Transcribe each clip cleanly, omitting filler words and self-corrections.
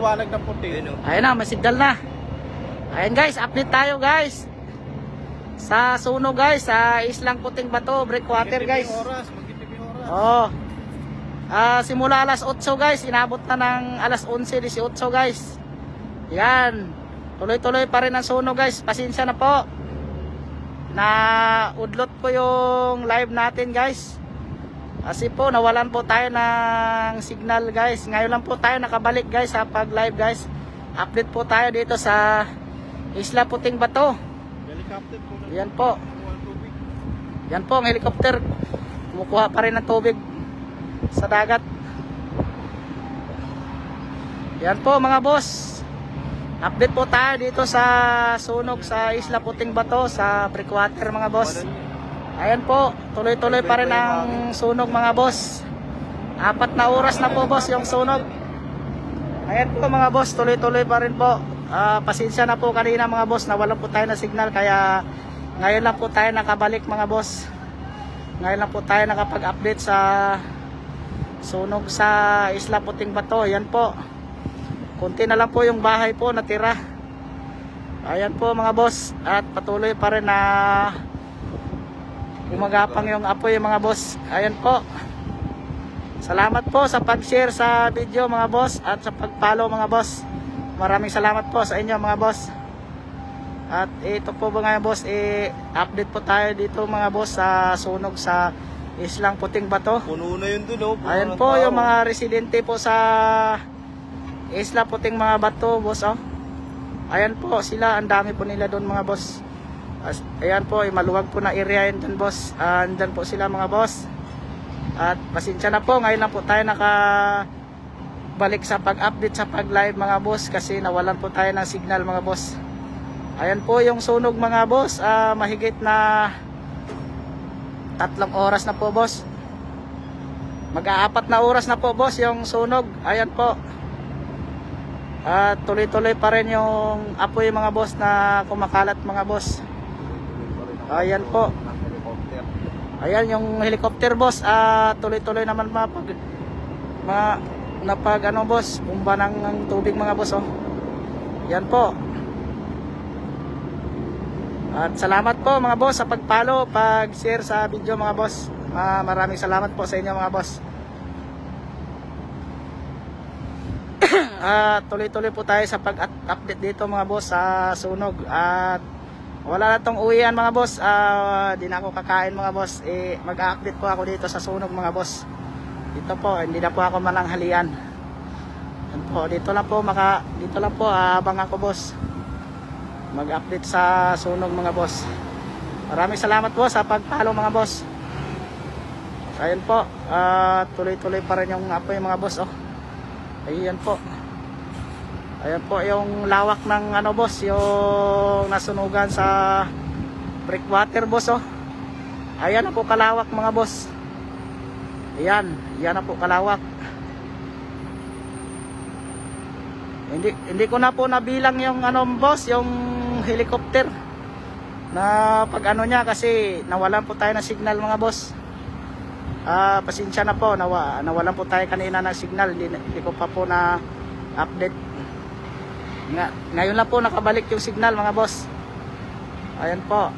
maliwanag na puti. Ayan na, may signal na. Ayan guys, update tayo guys. Sa sunog guys, sa Islang Puting Bato, breakwater guys. Magtitipid oras. Oo. Simula alas 8 guys, inabot na ng alas 11:18 guys. Yan. Tuloy-tuloy pa rin ang sunog guys. Pasensya na po. Na udlot po yung live natin guys. Kasi po nawalan po tayo ng signal guys. Ngayon lang po tayo nakabalik guys sa pag live guys. Update po tayo dito sa Isla Puting Bato. Helicopter po. Yan po. Yan po ang helicopter. Kumukuha pa rin ng tubig sa dagat. Yan po mga boss. Update po tayo dito sa sunog sa Isla Puting Bato sa breakwater mga boss. Ayan po, tuloy-tuloy pa rin ang sunog mga boss. 4 na oras na po boss yung sunog. Ayan po mga boss, tuloy-tuloy pa rin po. Pasensya na po kanina mga boss, nawalan po tayo ng signal kaya ngayon lang po tayo nakabalik mga boss. Ngayon lang po tayo nakapag-update sa sunog sa Isla Puting Bato. Ayan po. Kunti na lang po yung bahay po natira. Ayan po mga boss. At patuloy pa rin na gumagapang yung apoy mga boss. Ayan po. Salamat po sa pag-share sa video mga boss at sa pag-follow mga boss. Maraming salamat po sa inyo mga boss. At ito po mga boss, update po tayo dito mga boss sa sunog sa Islang Puting Bato. Puno na yun dun, oh. Ayan po yung mga residente po sa Isla Puting mga Bato boss, oh. Ayan po sila, ang dami po nila doon mga boss. Ayan po, maluwag po na area yun dun boss. Andyan po sila mga boss. At pasensya na po, ngayon lang po tayo nakabalik sa pag-update sa pag-live mga boss kasi nawalan po tayo ng signal mga boss. Ayan po yung sunog mga boss, mahigit na 3 oras na po boss. Mag-4 na oras na po boss yung sunog. Ayan po. Tuloy-tuloy pa rin yung apoy mga boss na kumakalat mga boss. Ayan po. Ayan yung helicopter boss. Tuloy-tuloy naman napag ano boss, bumba ng tubig mga boss, oh. Yan po. At salamat po mga boss sa pag-follow, pag-share sa video mga boss. Maraming salamat po sa inyo mga boss. Tuloy-tuloy po tayo sa pag-update dito mga boss sa sunog. At wala na tong uwian mga boss. Di na ako kakain mga boss. Mag-update po ako dito sa sunog mga boss. Dito po, hindi na po ako mananghalian. Dito lang po abang ako boss. Mag-update sa sunog mga boss. Maraming salamat po sa pag-follow mga boss. Ayun po, tuloy-tuloy pa rin yung apoy mga boss, oh. Ayan po. Ayan po yung lawak ng ano boss, yung nasunugan sa breakwater boss, oh. Ayan na po kalawak mga boss. Ayan, yan na po kalawak. Hindi ko na po nabilang yung ano boss, yung helicopter na pag ano niya kasi nawalan po tayo ng signal mga boss. Pasensya na po, nawalan po tayo kanina ng signal, hindi ko pa po na update. Ngayon lang po nakabalik yung signal mga boss. Ayan po.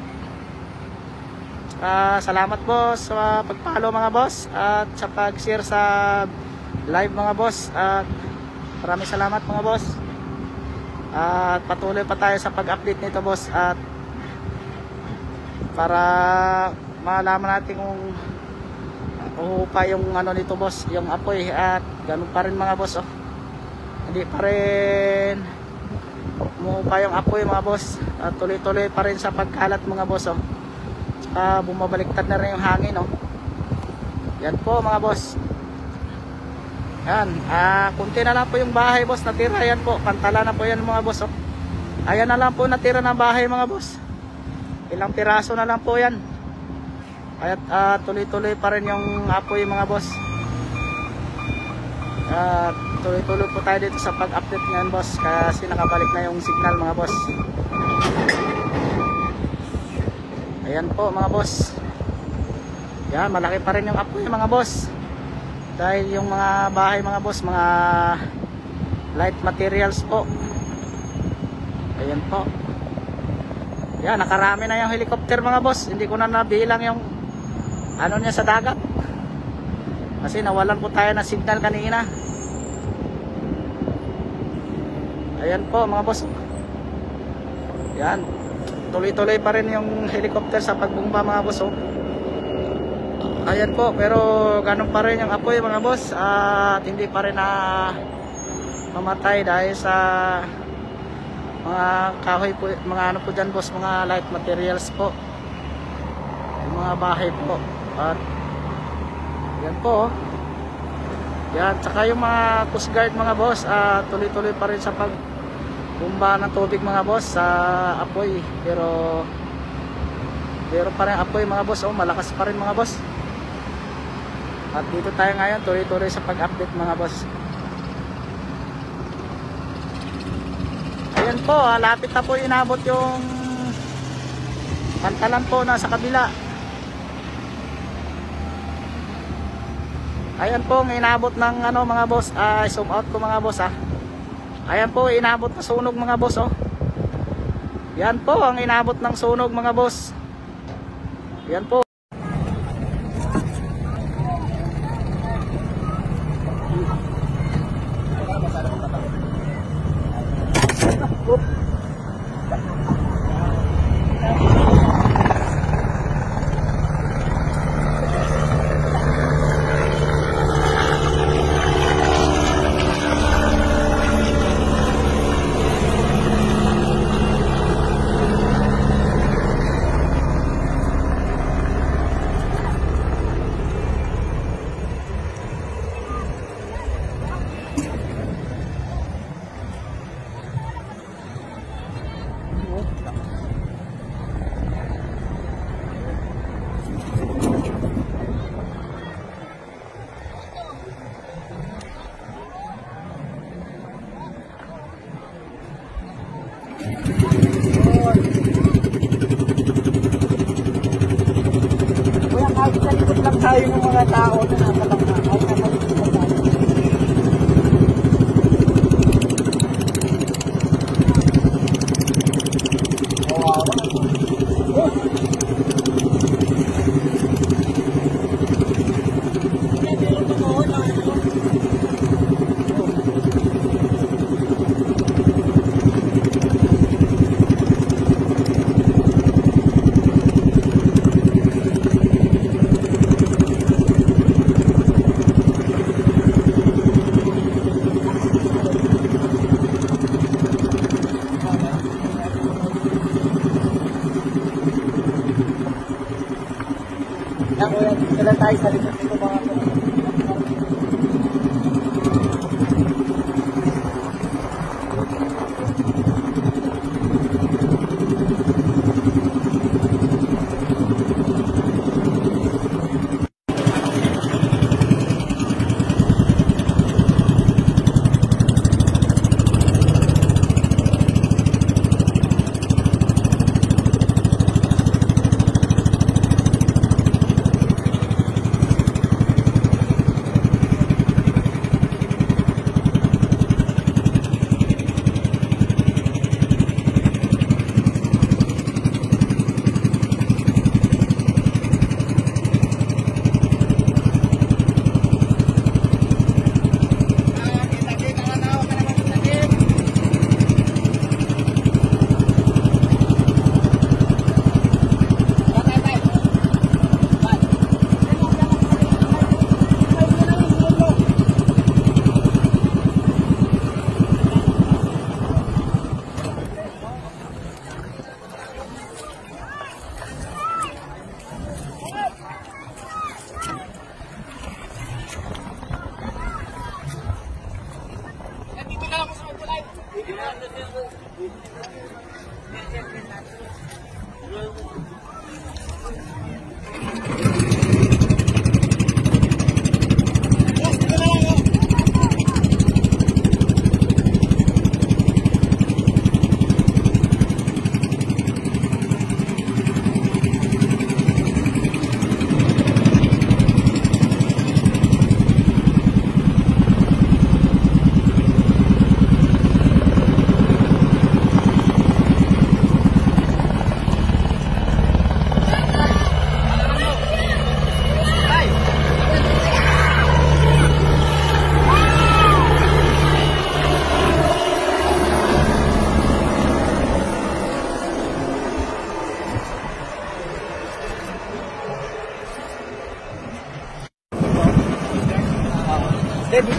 Salamat po sa pag-follow mga boss at sa pag-share sa live mga boss. Maraming salamat mga boss. At patuloy pa tayo sa pag-update nito boss, at para malaman natin kung pa yung ano nito boss, yung apoy, at ganun pa rin mga boss, oh. Hindi pa rin umuupa yung apoy mga boss, at tuloy-tuloy pa rin sa pagkalat mga boss, oh. Tsaka bumabaliktad na rin yung hangin, oh. Yan po mga boss. Yan, kunti na lang po yung bahay boss natira. Yan po, pantala na po yan mga boss, oh. Ayan na lang po natira ng bahay mga boss. Ilang piraso na lang po yan. At tuloy-tuloy pa rin yung apoy mga boss. Tuloy-tuloy po tayo dito sa pag-update ngayon boss, kasi nakabalik na yung signal mga boss. Ayan po mga boss. Yan, malaki pa rin yung apoy mga boss. Dahil yung mga bahay mga boss, mga light materials po. Ayan po. Yan, nakarami na yung helicopter mga boss. Hindi ko na nabilang yung ano niya sa dagat. Kasi nawalan po tayo ng signal kanina. Ayan po mga boss. Yan. Tuloy-tuloy pa rin yung helicopter sa pagbumba mga boss. Ayan po, pero ganun pa rin yung apoy mga boss. At hindi pa rin na mamatay dahil sa mga kahoy po, mga ano po dyan boss, mga light materials po, yung mga bahay po. At yan po, yan, tsaka yung mga coast guard mga boss, tuloy-tuloy pa rin sa pagbumba ng tubig mga boss sa apoy, pero pa rin apoy mga boss. Malakas pa rin mga boss. At dito tayo ngayon, tuloy-tuloy sa pag-update mga boss. Ayan po, lapit na po inabot yung pantalan po na sa kabila. Ayan po, inabot ng ano mga boss, zoom out ko mga boss Ayan po, inabot na sunog mga boss Yan po ang inabot ng sunog mga boss. Yan po. Kuya, kahit sa likod lang tayo ng mga tao na nasa lang na, kahit sa likod lang tayo. Kailan tayo sa likod dito mga po?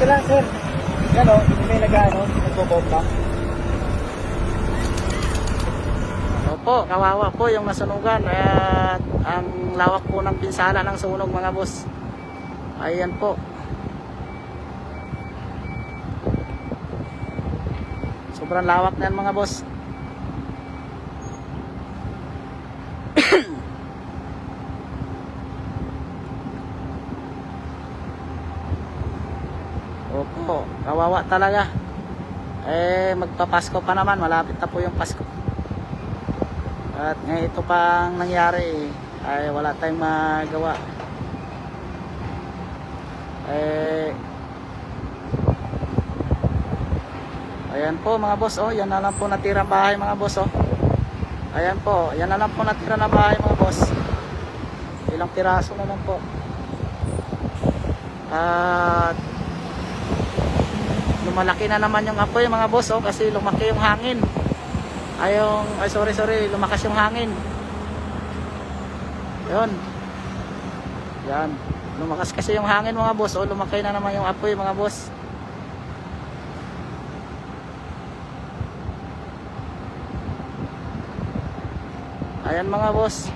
lang, sir. Yan o, may nag-ano, nagbobomba. Opo, kawawa po yung nasunugan. At ang lawak po ng pinsala ng sunog mga boss. Ayan po. Sobrang lawak na yan mga boss. Opo, kawawa talaga. Magpapasko pa naman, malapit na po yung Pasko. At ngayon ito pang nangyari, ay wala tayong magawa. Ayan po mga boss, oh, yan na lang po natirang bahay mga boss, oh. Ayan po, yan na lang po natira na bahay mga boss. Ilang piraso na lang po. At lumalaki na naman yung apoy mga boss, oh, kasi lumaki yung hangin. Sorry, lumakas yung hangin. Yun. Yan. Lumakas kasi yung hangin mga boss, oh, lumaki na naman yung apoy mga boss. Ayan mga boss.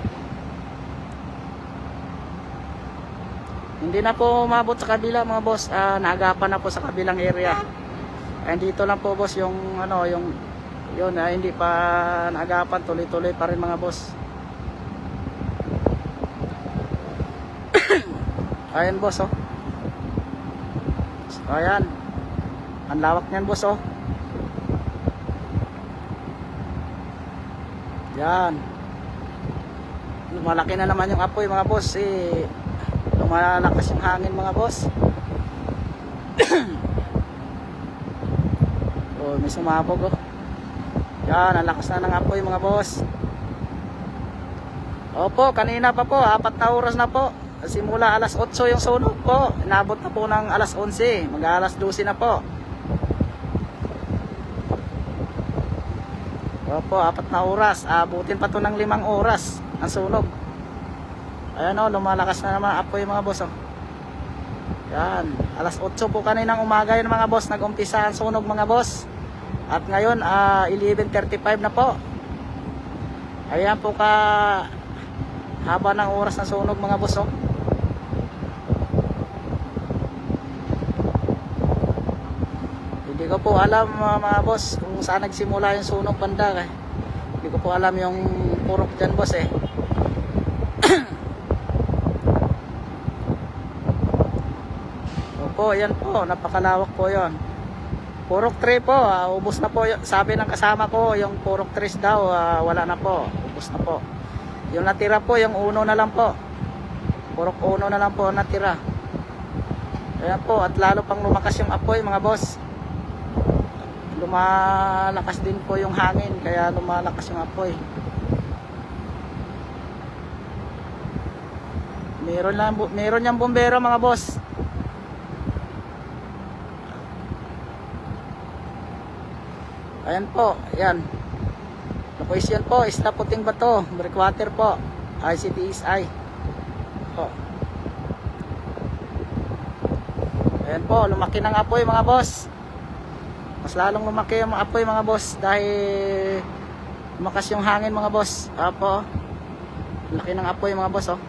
Hindi na po umabot sa kabila mga boss. Naagapan na po sa kabilang area. And dito lang po boss yung yun, hindi pa naagapan, tuloy-tuloy pa rin mga boss. Ayan boss, oh. Ayan. Ang lawak niyan boss, oh. Yan. Lumalaki na naman yung apoy mga boss, lumalakas yung hangin mga boss. Oh, may sumabog, oh. Yan, ang lakas na ng apoy mga boss. Opo, kanina pa po, 4 na oras na po. Simula alas 8 yung sunog po, inabot na po ng alas 11, mag-alas 12 na po. Opo, 4 na oras, abutin pa to ng 5 oras ang sunog. Ayan o, lumalakas na naman apoy mga boss, oh. Yan, alas 8 po kaninang umaga yun mga boss, nag-umpisa ang sunog mga boss. At ngayon 11:35 na po. Ayan po ka haba ng oras ng sunog mga boss, oh. Hindi ko po alam mga boss kung saan nagsimula yung sunog banda, hindi ko po alam yung purok dyan boss, Opo, yan po, napakalawak po yon. Purok 3 po, ubos na po. Sabi ng kasama ko, yung purok 3 daw, wala na po, ubos na po. Yung natira po, yung 1 na lang po. Purok 1 na lang po natira. Ayan po, at lalo pang lumakas yung apoy mga boss. Lumalakas din po yung hangin, kaya lumalakas yung apoy. Meron yung bumbero mga boss. Ayan po, yan. Location po, Isla Puting Bato, Breakwater po, ICTSI po. Ayan po, lumaki ng apoy mga boss. Mas lalong lumaki yung apoy mga boss dahil lumakas yung hangin mga boss. Apo, laki ng apoy mga boss, oh.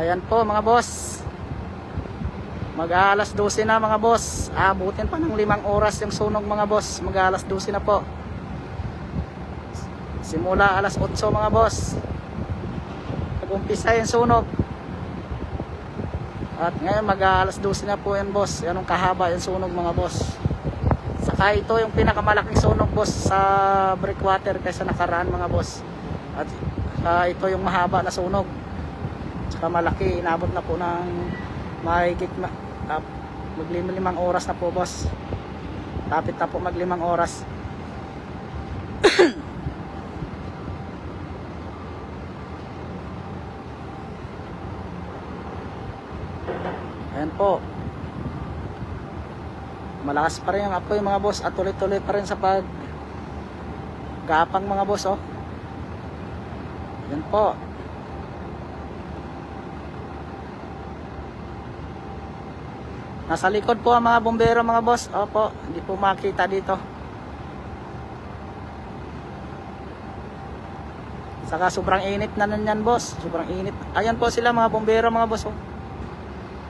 Ayan po mga boss, mag-alas 12 na mga boss. Abutin pa ng 5 oras yung sunog mga boss. Mag-alas 12 na po. Simula alas 8 mga boss, nag-umpisa yung sunog. At ngayon mag-alas 12 na po yan boss. Yanong kahaba yung sunog mga boss. Saka ito yung pinakamalaking sunog boss sa Breakwater kaysa nakaraan mga boss. At ito yung mahaba na sunog. Saka malaki, inabot na po ng mahigit mag-5 oras na po boss. Tapit na po mag-5 oras. Ayan po, malakas pa rin yung apoy mga boss. At tuloy-tuloy pa rin sa paggapang mga boss, oh. Ayan po. Nasa likod po ang mga bumbero mga boss. Opo, hindi po makita dito. Saka sobrang init na nanyan boss. Sobrang init. Ayan po sila mga bumbero mga boss.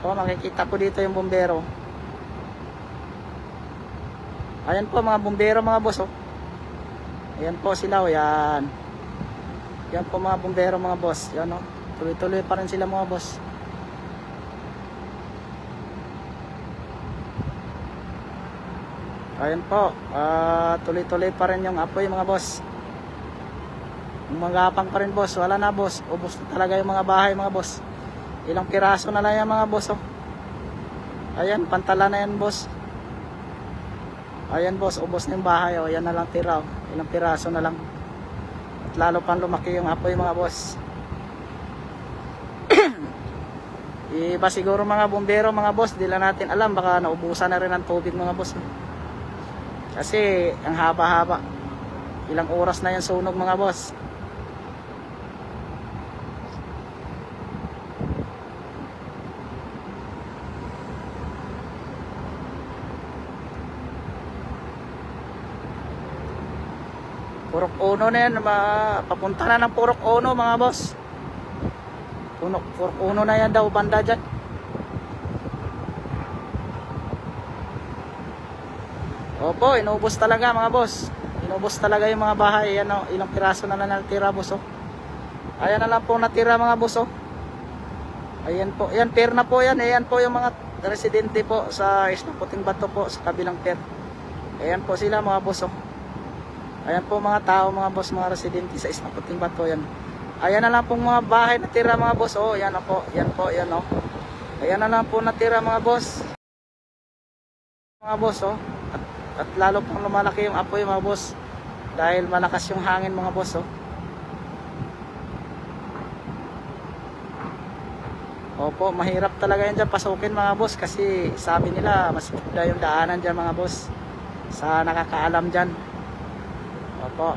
Oh, makikita po dito yung bumbero. Ayan po mga bumbero mga boss. Ayan po sila. Yan. Yan po mga bumbero mga boss. Yan o. Tuloy-tuloy pa rin sila mga boss. Ayan po, tuloy-tuloy pa rin yung apoy mga boss. Umagapang pa rin boss, wala na boss. Ubos na talaga yung mga bahay mga boss. Ilang piraso na lang yan mga boss. Ayan, pantala na yan boss. Ayan boss, ubos na yung bahay. Ayan na lang tira. Ilang piraso na lang. At lalo pang lumaki yung apoy mga boss. Iba siguro mga bumbero mga boss, di lang natin alam. Baka naubusan na rin ang tubig mga boss. Kasi ang haba-haba. Ilang oras na yan sunog mga boss. Purok Uno na yan. Papunta na ng Purok Uno mga boss. Purok Uno na yan daw banda dyan. Opo, inubos talaga mga boss. Inubos talaga yung mga bahay. Ayan o, ilang piraso na natira boss o. Ayan na lang po natira mga boss o. Ayan po, ayan pier na po yan. Ayan po yung mga residente po sa Isla Puting Bato po sa kabilang pier. Ayan po sila mga boss o. Ayan po mga tao mga boss, mga residente sa Isla Puting Bato yan. Ayan na lang po mga bahay natira mga boss o. Ayan o po, yan po, yan o. Ayan na lang po natira mga boss. Mga boss o. At lalo pang lumalaki yung apoy mga boss. Dahil malakas yung hangin mga boss oh. Opo, mahirap talaga yan dyan pasukin mga boss. Kasi sabi nila mas maganda yung daanan dyan mga boss. Sa nakakaalam dyan. Opo.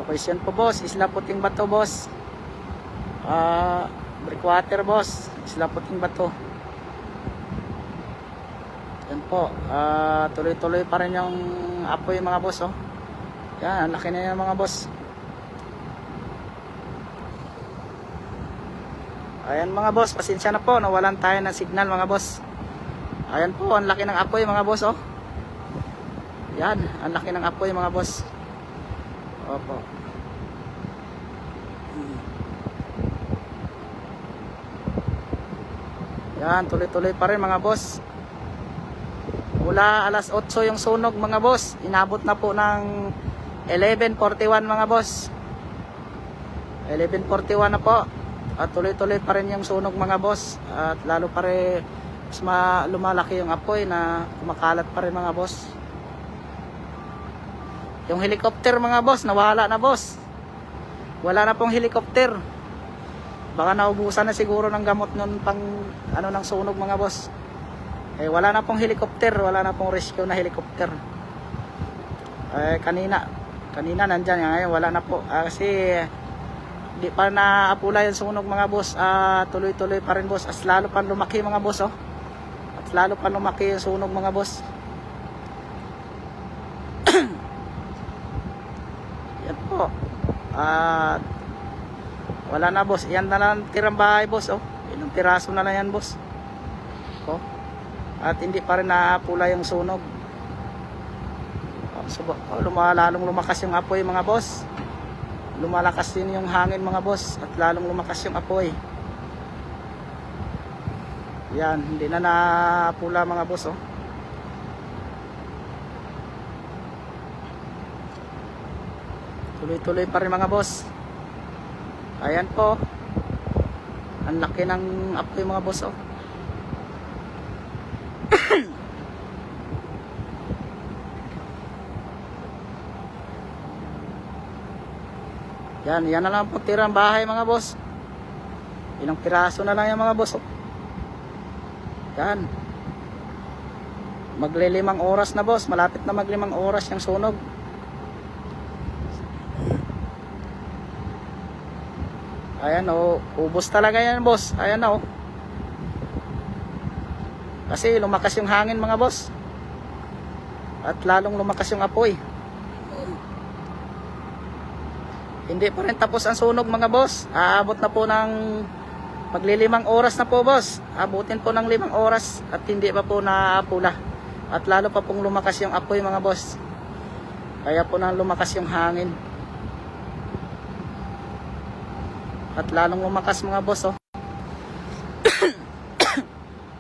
Location po boss, Isla Puting Bato boss. Breakwater boss, Isla Puting Bato. Yan po, tuloy-tuloy pa rin yung apoy mga boss oh. Yan, laki na yan mga boss. Ayan mga boss, pasensya na po, nawalan tayo ng signal mga boss. Ayan po, ang laki ng apoy mga boss oh. Yan, ang laki ng apoy mga boss. Opo. Yan, tuloy-tuloy pa rin mga boss. Mula alas 8 yung sunog mga boss. Inabot na po ng 11:41 mga boss. 11:41 na po. At tuloy-tuloy pa rin yung sunog mga boss. At lalo pa rin mas lumalaki yung apoy na kumakalat pa rin mga boss. Yung helicopter mga boss, nawala na boss. Wala na pong helicopter. Baka naubusan na siguro ng gamot nun pang ano ng sunog mga boss. Eh wala na pong helicopter, wala na pong rescue na helicopter. Kanina nandyan ngayon, wala na po. Kasi di pa na-apula yung sunog mga boss. Tuloy-tuloy pa rin boss. As lalo pa lumaki mga boss oh. At lalo pa lumaki yung sunog mga boss. Yan po. Wala na boss. Yan na lang tirang bahay boss oh. Ilang piraso na lang yan boss. Oh. At hindi pa rin naapula yung sunog. Lalong lumakas yung apoy mga boss. Lumalakas din yung hangin mga boss. At lalong lumakas yung apoy. Yan, hindi na naapula mga boss oh. Tuloy-tuloy pa rin mga boss. Ayan po. Ang laki ng apoy mga boss oh. Yan na lang po tirang bahay mga boss. Ilang piraso na lang yan mga boss. Yan. Maglilimang oras na boss. Malapit na maglimang oras yung sunog. Ayan o, ubos talaga yan boss. Ayan o. Kasi lumakas yung hangin mga boss. At lalong lumakas yung apoy. Hindi pa rin tapos ang sunog mga boss. Aabot na po ng maglilimang oras na po boss. Abutin po ng 5 oras at hindi pa po naapula. At lalo pa pong lumakas yung apoy mga boss. Kaya po nang lumakas yung hangin. At lalong lumakas mga boss oh.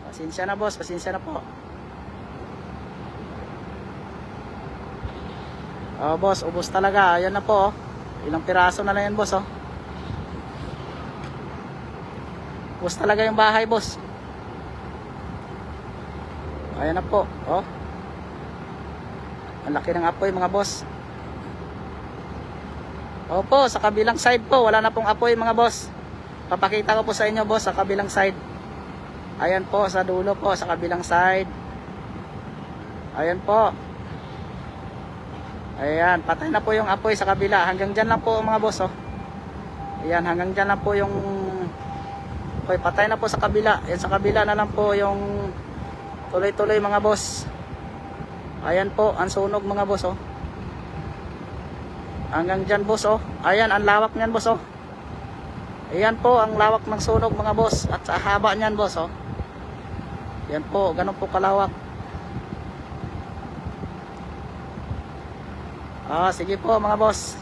Pasensya na boss, pasensya na po. Oh boss, ubos talaga. Ayan na po oh. Ilang piraso na lang yan boss oh. Ubos talaga yung bahay boss. Ayan na po oh. Ang laki ng apoy mga boss. Opo, sa kabilang side po, wala na pong apoy mga boss. Papakita ko po sa inyo boss, sa kabilang side. Ayan po, sa dulo po, sa kabilang side. Ayan po. Ayan, patay na po yung apoy sa kabila. Hanggang dyan lang po mga boss oh. Ayan, hanggang dyan lang po yung apoy. Patay na po sa kabila. Ayan, sa kabila na lang po yung tuloy-tuloy mga boss. Ayan po, ang sunog mga boss oh. Hanggang dyan boss oh. Ayan ang lawak nyan boss oh. Ayan po ang lawak ng sunog mga boss. At sa haba nyan boss oh. Ayan po, ganun po kalawak. Sige po mga boss.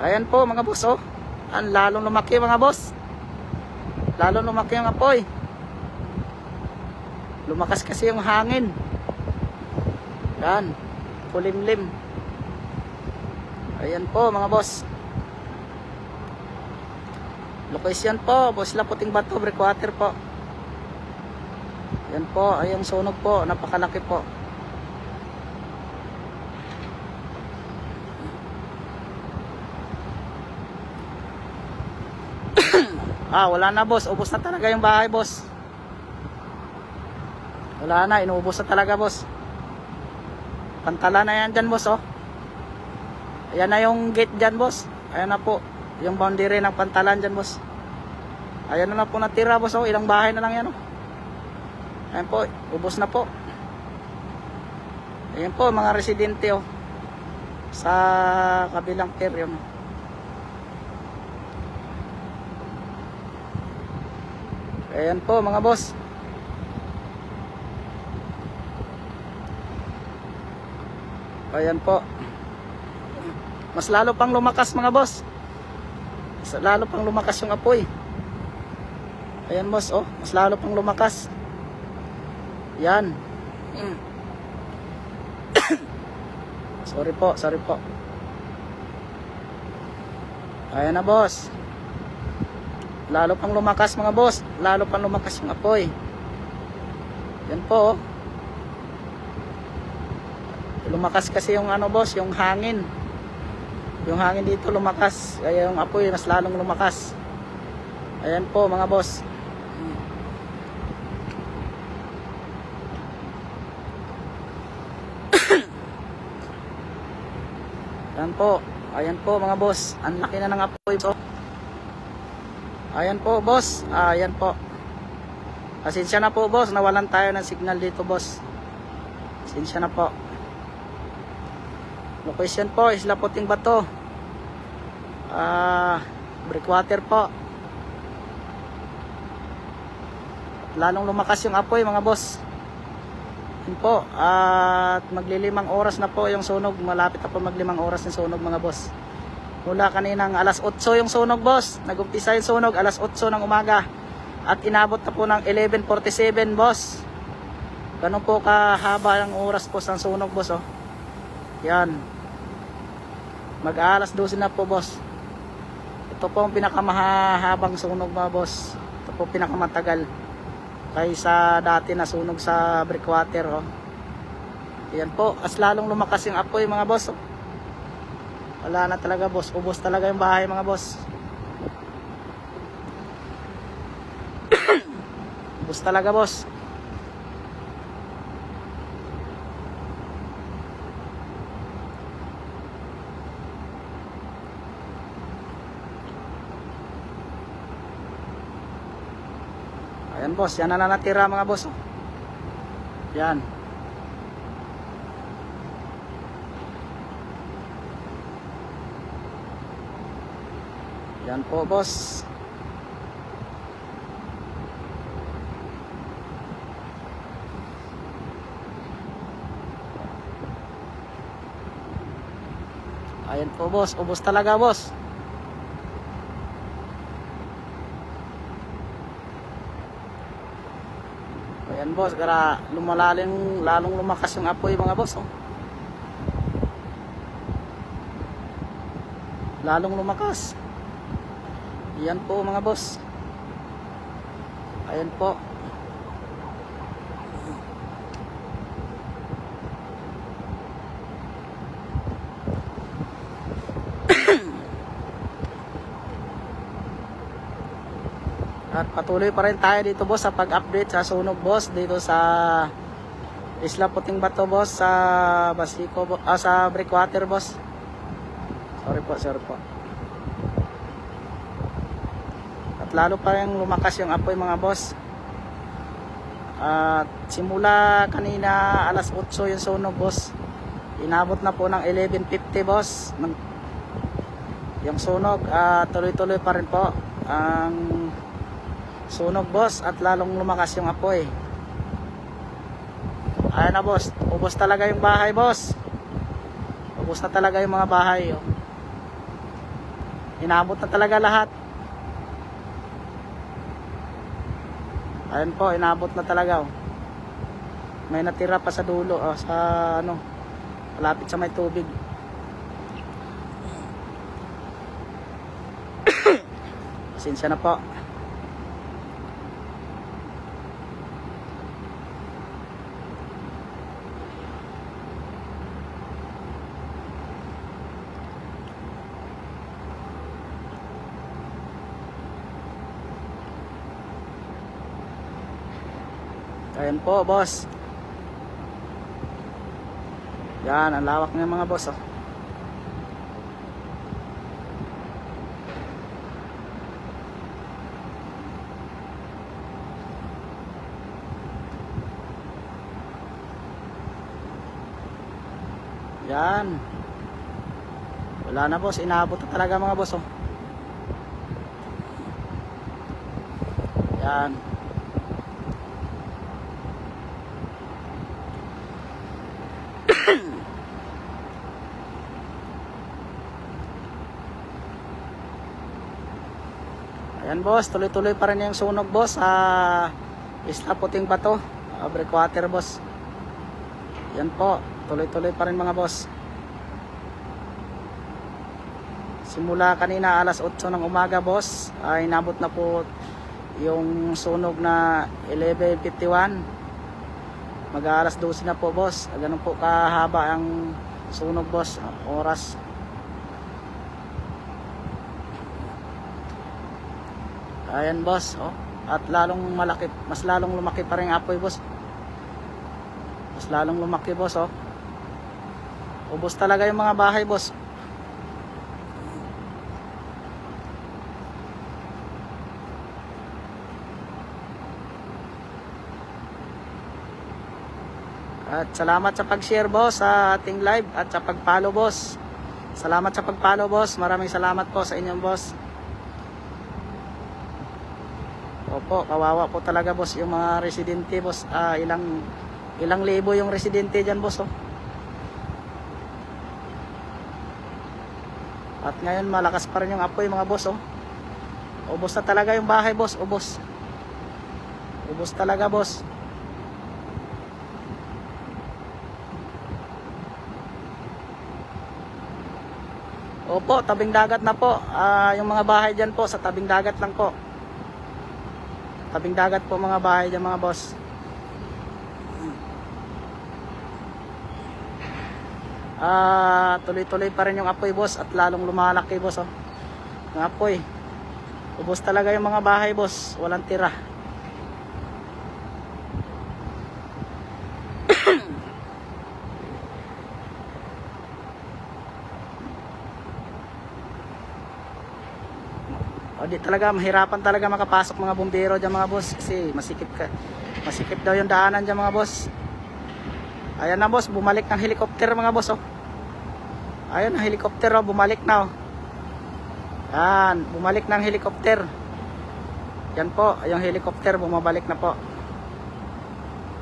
Ayan po mga boss oh. Ang lalong lumaki mga boss. Lalong lumaki yung apoy. Lumakas kasi yung hangin. Yan. Kulimlim. Ayan po mga boss. Location po. Boss Puting Bato, Breakwater po. Yan po. Ay yung sunog po. Napakalaki po. Wala na boss, ubos na talaga yung bahay boss. Wala na, inuubos na talaga boss. Pantala na yan dyan boss oh. Ayan na yung gate dyan boss. Ayan na po, yung boundary ng pantalan dyan boss. Ayan na po natira boss oh, ilang bahay na lang yan oh. Ayan po, ubos na po. Ayan po mga residente oh. Sa kabilang pier yun. Ayan po mga boss. Ayan po. Mas lalo pang lumakas mga boss. Mas lalo pang lumakas yung apoy. Ayan boss oh. Mas lalo pang lumakas. Yan. Sorry po, sorry po. Ayan na boss. Lalo pang lumakas mga boss. Lalo pang lumakas yung apoy. Yan po oh. Lumakas kasi yung ano boss, yung hangin. Yung hangin dito lumakas. Kaya yung apoy mas lalong lumakas. Ayan po mga boss. Ayan po. Ayan po mga boss. Ang laki na ng apoy po. Ayan po boss. Ayan po. Pasensya na po boss. Nawalan tayo ng signal dito boss. Pasensya na po. Location po Isla Puting Bato. Breakwater po. Lalong lumakas yung apoy mga boss. Yun po. At maglilimang oras na po yung sunog. Malapit na po maglimang oras yung sunog mga boss. Mula kaninang alas 8 yung sunog boss. Nag-umpisa yung sunog alas 8 ng umaga. At inabot na po ng 11:47 boss. Ganun po kahaba ang oras po sa sunog boss oh. Yan. Mag-alas 12 na po boss. Ito po ang pinakamahabang sunog mga boss. Ito po pinakamatagal. Kaysa dati na sunog sa Breakwater oh. Yan po. As lalong lumakas yung apoy mga boss oh. Wala na talaga boss. Ubos talaga yung bahay mga boss. Ubos talaga, boss. Ayan, boss. Yan na natira, mga boss. Yan. Yan po, boss. Ayan po, boss. Ubos talaga, boss. Ayan, boss. Kaya lumalalim, lalong lumakas yung apoy, mga boss. Oh. Lalong lumakas. Yan po, mga boss. Ayan po. At patuloy pa rin tayo dito, boss, sa pag-update sa sunog, boss, dito sa Isla Puting Bato, boss, sa Basico, sa Breakwater, boss. Sorry po. At lalo pa rin lumakas yung apoy, mga boss. At simula kanina alas 8 yung sunog, boss. Inabot na po ng 11:50, boss. Yung sunog, tuloy-tuloy pa rin po ang sunog, boss, at lalong lumakas yung apoy. Ayan na, boss. Ubos talaga yung bahay, boss. Ubos na talaga yung mga bahay. Oh. Inabot na talaga lahat. Ayan po, inabot na talaga. Oh. May natira pa sa dulo, oh, sa ano, malapit sa may tubig. Pasensya na po. Ayan po, boss. Yan, ang lawak ng mga boss. Oh. Yan. Wala na, boss. Inaabot na talaga, mga boss. Oh. Yan. Ayan, boss, tuloy-tuloy pa rin yung sunog, boss, sa Isla Puting Bato, Breakwater, boss. Yan po, tuloy-tuloy pa rin, mga boss. Simula kanina alas 8 ng umaga, boss, ay inabot na po yung sunog na 11:51. Mag-aalas 12 na po, boss. Ganun po kahaba ang sunog, boss, oras. Ayan, boss, oh. At lalong malaki, mas lalong lumaki pa rin apoy, boss. Mas lalong lumaki, boss, oh. Ubos talaga yung mga bahay, boss. At salamat sa pag-share, boss, sa ating live at sa pag-follow, boss. Salamat sa pag-follow, boss. Maraming salamat po sa inyong, boss. Opo, kawawa po talaga, boss, yung mga residente, boss. Ilang libo yung residente dyan, boss, oh. At ngayon malakas pa rin yung apoy, mga boss, oh. Ubos na talaga yung bahay, boss. Ubos talaga, boss. Opo, tabing dagat na po. Yung mga bahay dyan po, sa tabing dagat lang po. Tabing dagat po mga bahay dyan, mga boss. Tuloy-tuloy pa rin yung apoy, boss, at lalong lumalaki, boss, oh. Yung apoy. Ubos talaga yung mga bahay, boss. Walang tira. Di talaga, mahirapan talaga makapasok mga bumbero dyan mga boss. Kasi masikip daw yung daanan dyan mga boss. Ayan na boss, bumalik ng helicopter mga boss oh. Ayan ang helicopter oh, bumalik na oh. Yan, bumalik ng helicopter. Yan po, yung helicopter bumabalik na po.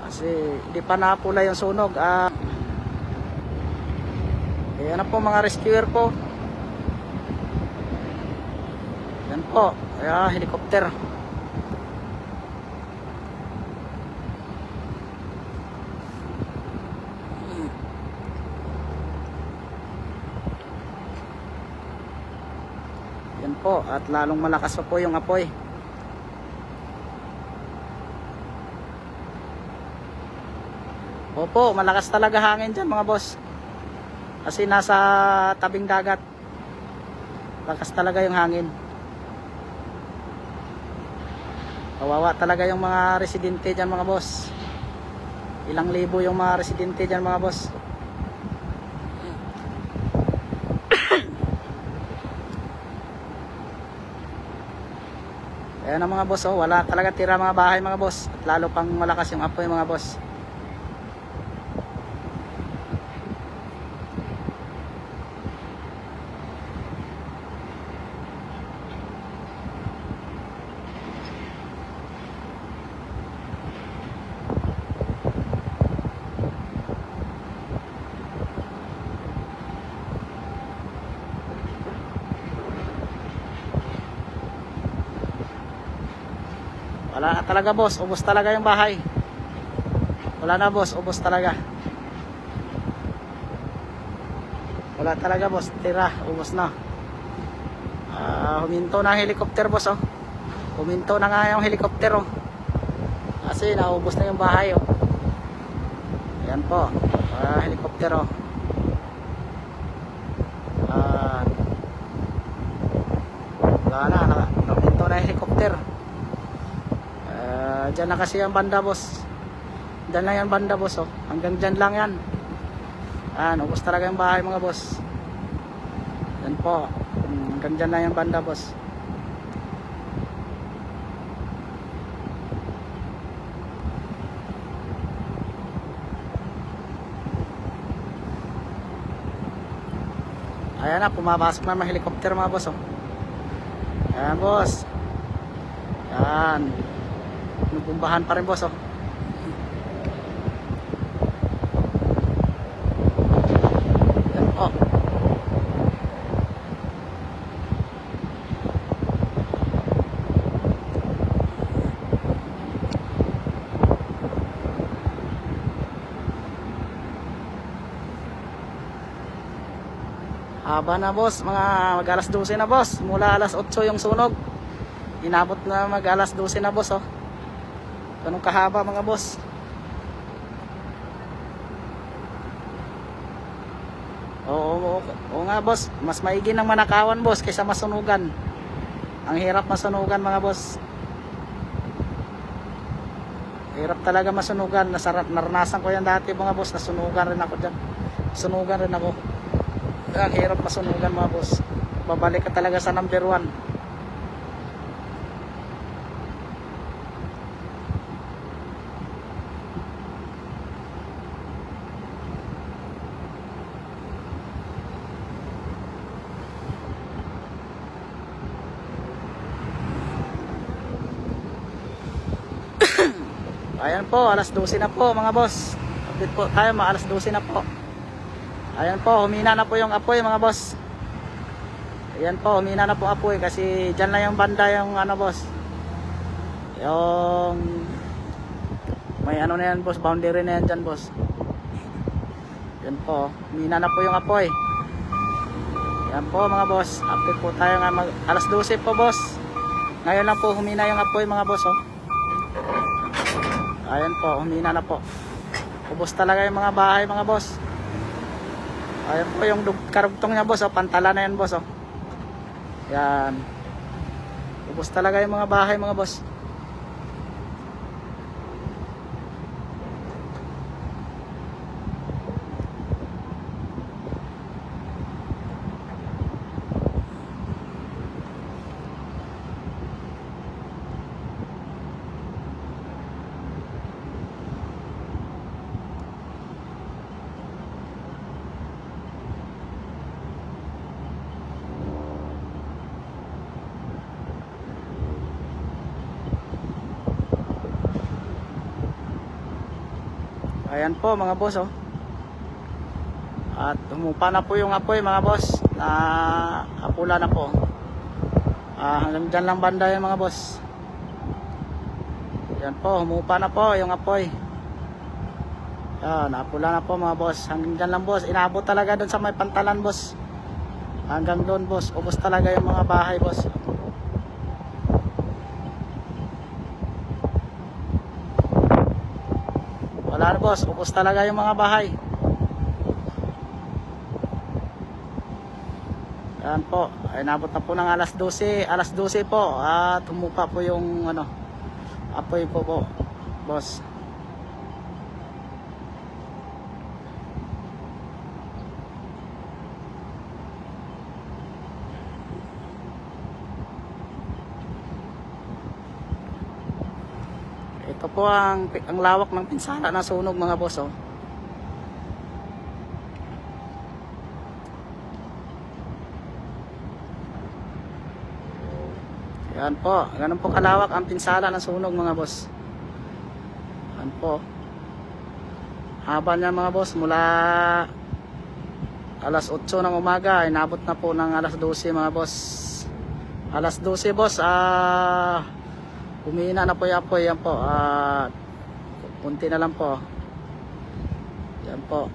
Kasi hindi pa napula yung sunog. Ayan na po mga rescuer po. Yan po, ayan, helicopter. Yan po, at lalong malakas pa po yung apoy. Opo, malakas talaga hangin dyan mga boss. Kasi nasa tabing dagat. Lakas talaga yung hangin. Kawawa talaga yung mga residente dyan mga boss. Ilang libo yung mga residente dyan mga boss. Ayan ang mga boss oh, wala talaga tira mga bahay mga boss. At lalo pang malakas yung apoy mga boss. Wala na talaga boss, ubos talaga yung bahay. Wala na boss, ubos talaga. Wala talaga boss, tira, ubos na. Huminto na ang helicopter boss oh. Huminto na nga yung helicopter oh. Kasi naubos na yung bahay oh. Ayan po, helicopter oh. Wala na, huminto na yung helicopter. Dyan na kasi yung banda boss. Dyan lang yan banda boss oh. Hanggang dyan lang yan. Ubos talaga yung bahay mga boss. Yan po. Hanggang dyan lang yung banda boss. Ayan na, pumapasok na mga helicopter mga boss oh. Ayan boss. Yan. Nagumbahan pa rin boss oh. Yan po. Haba na boss, mga mag alas 12 na boss. Mula alas 8 yung sunog. Inabot na mag alas 12 na boss oh. Ganun kahaba mga boss. Oo nga boss, mas maigi ng manakawan boss kaysa masunugan. Ang hirap masunugan mga boss. Hirap talaga masunugan. Naranasan ko yan dati mga boss, nasunugan rin ako dyan. Sunugan rin ako. Ang hirap masunugan mga boss. Babalik ka talaga sa number 1. Ayan po, alas 12 na po mga boss. Update po tayo, alas 12 na po. Ayan po, humina na po yung apoy mga boss. Ayan po, humina na po apoy kasi dyan lang yung banda yung ano boss. Yung may ano na yan boss, boundary na yan dyan boss. Ayan po, humina na po yung apoy. Ayan po mga boss, update po tayo nga alas 12 po boss. Ngayon lang po humina yung apoy mga boss oh. Ayan po, humina na po. Ubos talaga yung mga bahay mga boss. Ayan po yung karugtong niya boss oh. Pantala na yan boss oh. Yan. Ubos talaga yung mga bahay mga boss. Ayan po mga boss oh. At humupa na po yung apoy mga boss. Na apula na po. Hanggang dyan lang banda yan mga boss. Yan po, humupa na po yung apoy. Yan, napula na po mga boss. Hanggang dyan lang boss. Inabot talaga doon sa may pantalan boss. Hanggang doon boss. Ubos talaga yung mga bahay boss. Wala na boss. Ubos talaga yung mga bahay. Yan po. Ay nabot na po ng alas 12. Alas 12 po. At humupa po yung ano, apoy po boss. Ito po ang lawak ng pinsala na sunog mga boss oh. Yan po, ganun po kalawak ang pinsala ng sunog mga boss. Yan po. Haba niya mga boss mula alas 8 ng umaga, inabot na po ng alas 12 mga boss. Alas 12 boss, humina na po yung apoy. Yan po, kunti na lang po. Yan po.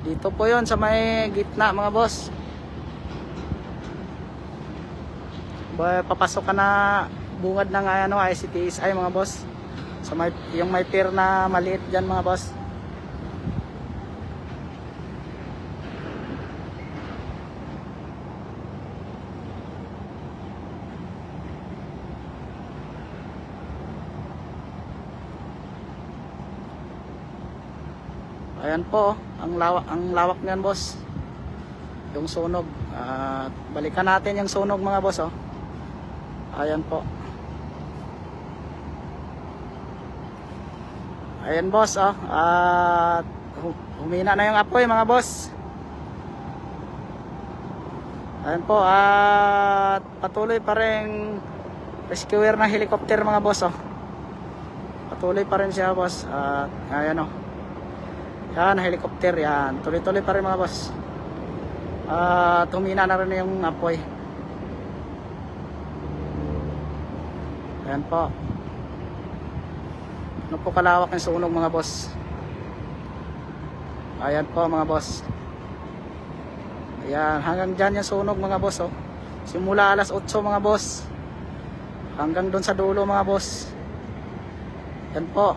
Dito po yon sa may gitna mga boss. Papasok ka na bungad ng ano, ICTSI mga boss. Sa may, yung may pier na maliit dyan mga boss. Ayan po, ang lawak niyan boss. Yung sunog. Balikan natin yung sunog mga boss oh. Ayan po. Ayan boss oh. Humina na yung apoy mga boss. Ayan po, at patuloy pa rin rescuer na helicopter mga boss oh. Patuloy pa rin siya boss. Ayan oh. Yan, helicopter yan. Tuloy-tuloy pa rin mga boss. Tumina na rin yung apoy. Ayan po. Ano po kalawak yung sunog mga boss. Ayan po mga boss. Ayan, hanggang dyan yung sunog mga boss oh. Simula alas 8 mga boss. Hanggang doon sa dulo mga boss. Ayan po.